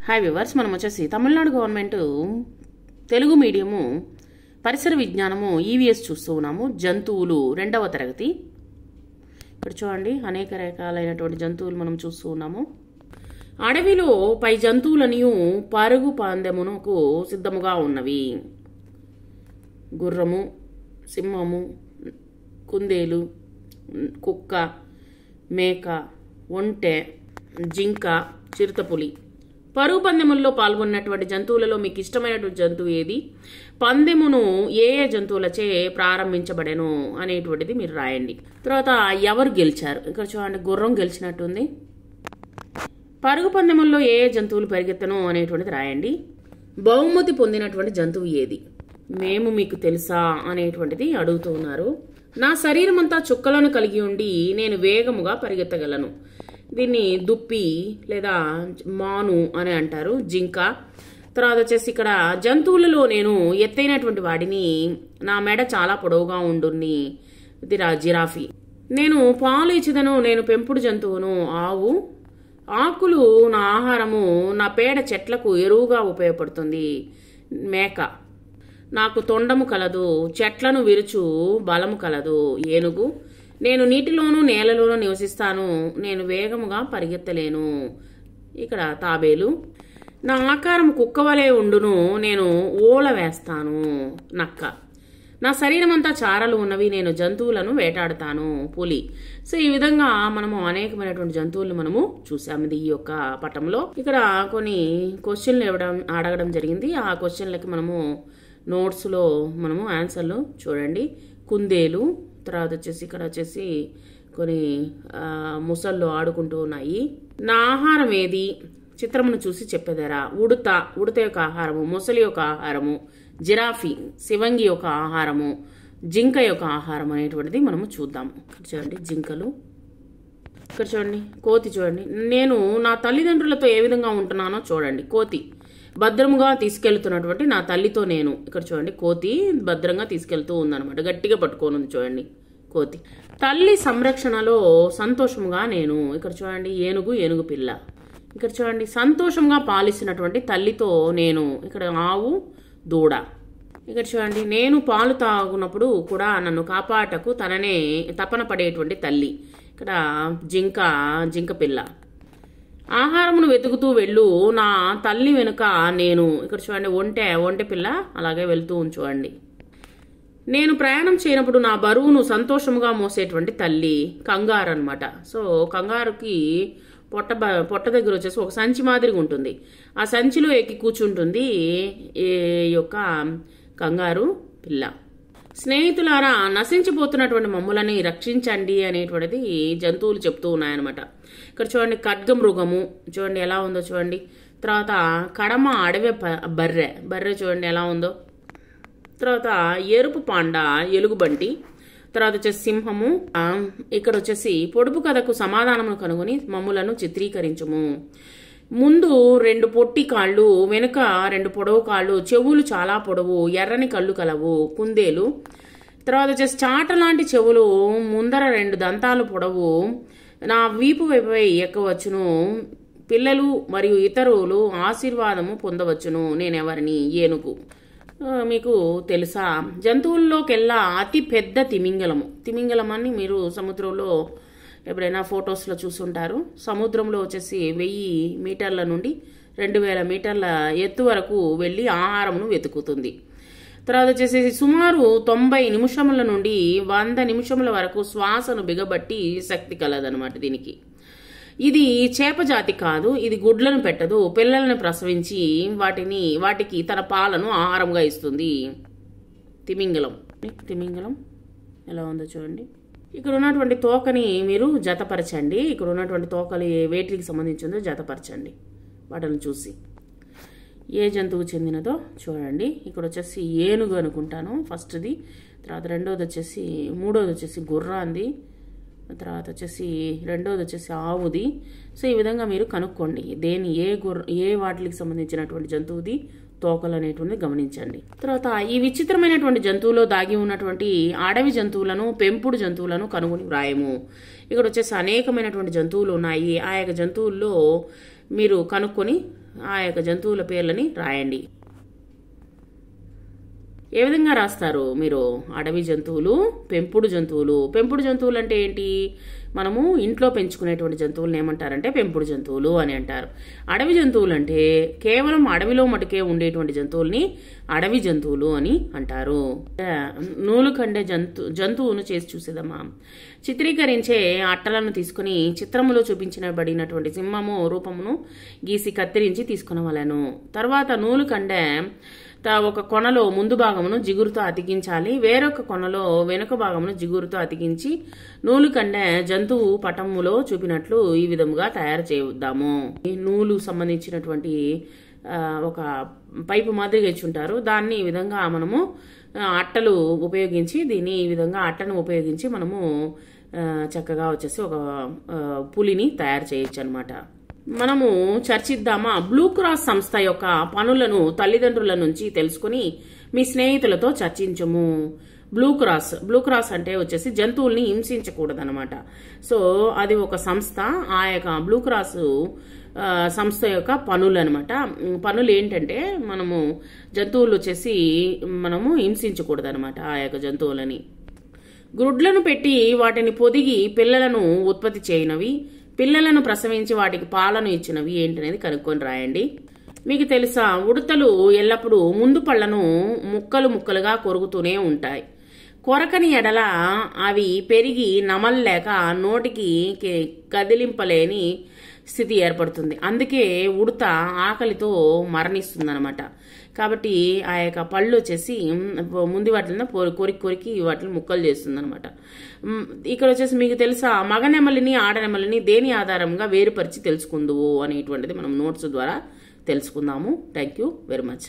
Hi viewers, మనం వచ్చేసి Tamil Nadu government Telugu medium పరిసర విజ్ఞానము ఈవీఎస్ చూస్తూ ఉన్నాము. జంతువులు 2వ తరగతి. ఇక్కడ చూడండి, అనేక రకాలైనటువంటి జంతువులు మనం చూస్తూ ఉన్నాము. అడవిలో పై జంతువులనియు పరుగు పందెమునకు సిద్ధముగా ఉన్నవి. గుర్రము, సింహము, కుందేలు, కుక్క, మేక, ఒంటె, జింక, చిరుతపులి. పరుగు పందెముల్లో పాల్గొన్నటువంటి జంతువులలో మీకు ఇష్టమైనటువంటి జంతువు ఏది? పందెమును ఏ ఏ జంతువులచే ప్రారంభించబడెను అనేటువంటిది మీరు రాయండి. తర్వాత ఎవరు గెలిచారు? ఇక్కడ చూడండి, గుర్రం గెలిచినట్టుంది. పరుగు పందెముల్లో ఏ ఏ జంతువులు పరిగెత్తను అనేటువంటిది రాయండి. బహుమతి పొందినటువంటి జంతువు ఏది? మేము మీకు తెలుసా అనేటువంటిది అడుగుతూ ఉన్నారు. నా శరీరం అంతా చుక్కలను కలిగి ఉండి నేను వేగముగా పరిగెత్తగలను. దీన్ని దుప్పి లేదా మాను అని అంటారు. జింక. తర్వాత వచ్చేసి ఇక్కడ జంతువులలో నేను ఎత్తైనటువంటి వాడిని, నా మెడ చాలా పొడవుగా ఉండుని. ఇది జిరాఫీ. నేను పాలు ఇచ్చిదను, నేను పెంపుడు జంతువును. ఆవు. ఆకులు నా ఆహారము, నా పేడ చెట్లకు ఎరువుగా ఉపయోగపడుతుంది. మేక. నాకు తొండము కలదు, చెట్లను విరుచు బలము కలదు. ఏనుగు. నేను నీటిలోనూ నేలలోనూ నివసిస్తాను, నేను వేగముగా పరిగెత్తలేను. ఇక్కడ తాబేలు. నా ఆకారం కుక్క వలె ఉండును, నేను ఓల వేస్తాను. నక్క. నా శరీరం అంతా చారలు ఉన్నవి, నేను జంతువులను వేటాడుతాను. పులి. సో ఈ విధంగా మనము అనేకమైనటువంటి జంతువులను మనము చూసాము ఈ యొక్క పటంలో. ఇక్కడ కొన్ని క్వశ్చన్లు అడగడం జరిగింది. ఆ క్వశ్చన్లకి మనము నోట్స్లో మనము ఆన్సర్లు చూడండి. కుందేలు. తర్వాత వచ్చేసి ఇక్కడ వచ్చేసి కొన్ని ముసళ్ళు ఆడుకుంటూ ఉన్నాయి. నా ఆహారం ఏది? చిత్రమును చూసి చెప్పేదారా. ఉడత యొక్క ఆహారము, ముసలి యొక్క ఆహారము, జిరాఫీ, శివంగి యొక్క ఆహారము, జింక యొక్క ఆహారం అనేటువంటిది మనము చూద్దాము. ఇక్కడ చూడండి, జింకలు. ఇక్కడ చూడండి, కోతి. చూడండి, నేను నా తల్లిదండ్రులతో ఏ విధంగా ఉంటున్నానో చూడండి. కోతి. భద్రముగా తీసుకెళ్తున్నటువంటి నా తల్లితో నేను. ఇక్కడ చూడండి, కోతి భద్రంగా తీసుకెళ్తూ ఉందన్నమాట. గట్టిగా పట్టుకోనుంది చూడండి కోతి. తల్లి సంరక్షణలో సంతోషముగా నేను. ఇక్కడ చూడండి, ఏనుగు పిల్ల. ఇక్కడ చూడండి, సంతోషంగా పాలిస్తున్నటువంటి తల్లితో నేను. ఇక్కడ ఆవు, దూడ. ఇక్కడ చూడండి, నేను పాలు తాగునప్పుడు కూడా నన్ను కాపాటకు తననే తపన పడేటువంటి తల్లి. ఇక్కడ జింక పిల్ల. ఆహారమును వెతుకుతూ వెళ్ళు, నా తల్లి వెనుక నేను. ఇక్కడ చూడండి, ఒంటె పిల్ల అలాగే వెళ్తూ చూడండి. నేను ప్రయాణం చేయనప్పుడు నా బరువును సంతోషముగా మోసేటువంటి తల్లి. కంగారు అనమాట. సో కంగారుకి పొట్ట దగ్గర వచ్చేసి ఒక సంచి మాదిరిగా ఉంటుంది. ఆ సంచిలో ఎక్కి కూర్చుంటుంది ఈ యొక్క కంగారు పిల్ల. స్నేహితులారా, నశించిపోతున్నటువంటి మమ్ములని రక్షించండి అనేటువంటిది జంతువులు చెప్తూ ఉన్నాయన్నమాట. ఇక్కడ చూడండి, ఖడ్గమృగము చూడండి ఎలా ఉందో చూడండి. తర్వాత కడమ అడవి బర్రె చూడండి ఎలా ఉందో. తర్వాత ఎరుపు పాండ, ఎలుగుబంటి. తర్వాత వచ్చేసి సింహము. ఇక్కడ వచ్చేసి పొడుపు కథకు సమాధానమును కనుగొని మమ్ములను చిత్రీకరించుము. ముందు 2 పొట్టి కాళ్ళు, వెనుక 2 పొడవు కాళ్ళు, చెవులు చాలా పొడవు, ఎర్రని కళ్ళు కలవు. కుందేలు. తర్వాత వచ్చేసి చాట లాంటి చెవులు, ముందర 2 దంతాలు పొడవు, నా వీపు వైపుపై ఎక్కవచ్చును. పిల్లలు మరియు ఇతరులు ఆశీర్వాదము పొందవచ్చును. నేనెవరిని? ఏనుగు. మీకు తెలుసా? జంతువుల్లోకెల్లా అతి పెద్ద తిమింగలం అని మీరు సముద్రంలో ఎప్పుడైనా ఫొటోస్లో చూసుంటారు. సముద్రంలో వచ్చేసి 1000 మీటర్ల నుండి 2000 మీటర్ల ఎత్తు వరకు వెళ్ళి ఆహారమును వెతుకుతుంది. తర్వాత వచ్చేసి సుమారు 90 నిమిషముల నుండి 100 నిమిషముల వరకు శ్వాసను బిగబట్టి శక్తి కలదనమాట దీనికి. ఇది చేప జాతి కాదు. ఇది గుడ్లను పెట్టదు, పిల్లలను ప్రసవించి వాటికి తన పాలను ఆహారంగా ఇస్తుంది. తిమింగలం ఎలా ఉందో చూడండి. ఇక్కడ ఉన్నటువంటి తోకని మీరు జతపరచండి. ఇక్కడ ఉన్నటువంటి తోకలు వేటికి సంబంధించిందో జతపరచండి. వాటిని చూసి ఏ జంతువు చెందినదో చూడండి. ఇక్కడ వచ్చేసి ఏనుగు అనుకుంటాను ఫస్ట్ది. తర్వాత మూడోది వచ్చేసి గుర్రాంది. తర్వాత వచ్చేసి రెండోది వచ్చేసి ఆవుది. సో ఈ విధంగా మీరు కనుక్కోండి ఏ వాటికి సంబంధించినటువంటి జంతువుది తోకలు అనేటువంటిది గమనించండి. తర్వాత ఈ విచిత్రమైనటువంటి జంతువులో దాగి ఉన్నటువంటి అడవి జంతువులను, పెంపుడు జంతువులను కనుగొని వ్రాయము. ఇక్కడ వచ్చేసి అనేకమైనటువంటి జంతువులు ఉన్నాయి. ఆ యొక్క జంతువుల్లో మీరు కనుక్కొని ఆ యొక్క జంతువుల పేర్లని రాయండి. ఏ విధంగా రాస్తారు మీరు? అడవి జంతువులు, పెంపుడు జంతువులు. పెంపుడు జంతువులు అంటే ఏంటి? మనము ఇంట్లో పెంచుకునేటువంటి జంతువులను ఏమంటారంటే పెంపుడు జంతువులు అని అంటారు. అడవి జంతువులు అంటే కేవలం అడవిలో మటుకే ఉండేటువంటి జంతువుల్ని అడవి జంతువులు అని అంటారు. నూలు కండే జంతువును చేసి చూసేదమ్మా. చిత్రీకరించే అట్టలను తీసుకుని చిత్రములో చూపించబడినటువంటి సింహము రూపమును గీసి కత్తిరించి తీసుకునవలెను. తర్వాత నూలు కండే ఒక కొనలో ముందు భాగమును జిగురుతో అతికించాలి, వేరొక కొనలో వెనుక భాగమును జిగురుతో అతికించి నూలు కండే జంతువు పటములో చూపినట్లు ఈ విధముగా తయారు చేద్దాము. ఈ నూలు సంబంధించినటువంటి ఒక పైపు మాదిరిగా ఇచ్చుంటారు. దాన్ని ఈ విధంగా మనము అట్టలు ఉపయోగించి ఈ విధంగా అట్టను ఉపయోగించి మనము చక్కగా వచ్చేసి ఒక పులిని తయారు చేయొచ్చు అనమాట. మనము చర్చిద్దామా? బ్లూ క్రాస్ సంస్థ యొక్క పనులను తల్లిదండ్రుల నుంచి తెలుసుకుని మీ స్నేహితులతో చర్చించము. బ్లూ క్రాస్ అంటే వచ్చేసి జంతువుల్ని హింసించకూడదనమాట. సో అది ఒక సంస్థ. ఆ యొక్క బ్లూ క్రాస్ సంస్థ యొక్క పనులు అనమాట. పనులు ఏంటంటే మనము జంతువులు వచ్చేసి మనము హింసించకూడదనమాట ఆ యొక్క జంతువులని. గ్రుడ్లను పెట్టి వాటిని పొదిగి పిల్లలను ఉత్పత్తి చేయనవి, పిల్లలను ప్రసవించి వాటికి పాలను ఇచ్చినవి ఏంటనేది కనుక్కొని రాయండి. మీకు తెలుసా, ఉడతలు ఎల్లప్పుడూ ముందు పళ్లను ముక్కలు ముక్కలుగా కొరుకుతూనే ఉంటాయి. కొరకని ఎడల అవి పెరిగి నమల్లేక నోటికి కదిలింపలేని స్థితి ఏర్పడుతుంది. అందుకే ఉడత ఆకలితో మరణిస్తుందన్నమాట. కాబట్టి ఆ యొక్క పళ్ళు వచ్చేసి ముందు వాటిని కొరికి వాటిని ముక్కలు చేస్తుంది అనమాట. ఇక్కడ వచ్చేసి మీకు తెలుసా, మగనెమలిని ఆడనెమలిని దేని ఆధారంగా వేరుపరిచి తెలుసుకుందువు అనేటువంటిది మనం నోట్స్ ద్వారా తెలుసుకుందాము. Thank you very much.